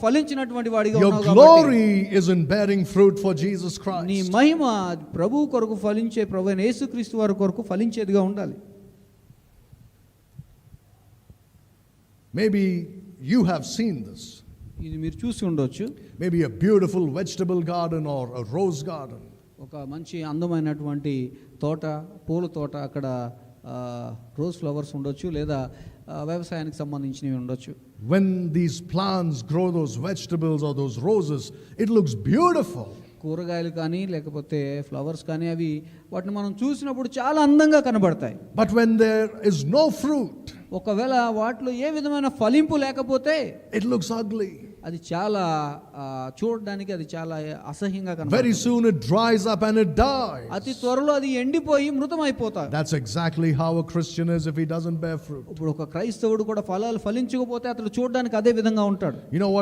ఫలించినటువంటి వాడిగా Your ఉన్నావు కాబట్టి glory is in bearing fruit for Jesus నీ Christ. మహిమ ప్రభువు కొరకు ఫలించే, ప్రభువైన యేసుక్రీస్తు వారి కొరకు ఫలించేదిగా ఉండాలి. Maybe you have seen this. ఇది మీరు చూసి ఉండొచ్చు. Maybe a beautiful vegetable garden or a rose garden. ఒక మంచి అందమైనటువంటి తోట, పూల తోట, అక్కడ రోజ్ ఫ్లవర్స్ ఉండొచ్చు, లేదా వ్యవసాయానికి సంబంధించినవి ఉండొచ్చు. When these plants grow those vegetables or those roses, it looks beautiful. కూరగాయలు కానీ లేకపోతే ఫ్లవర్స్ కానీ అవి వాటిని మనం చూసినప్పుడు చాలా అందంగా కనబడతాయి. But when there is no fruit, ఒకవేళ వాటిలో ఏ విధమైన ఫలింపు లేకపోతే it looks ugly. అది చాలా చూడడానికి అది చాలా అసహ్యంగా Very కనబడుతుంది. soon it dries up and it dies. అతి త్వరలో అది ఎండిపోయి మృతమైపోతాయి. That's exactly how a Christian is if he doesn't bear fruit. ఇప్పుడు ఒక క్రైస్తవుడు కూడా ఫలాలు ఫలించకపోతే అతడు చూడడానికి అదే విధంగా ఉంటాడు. You know what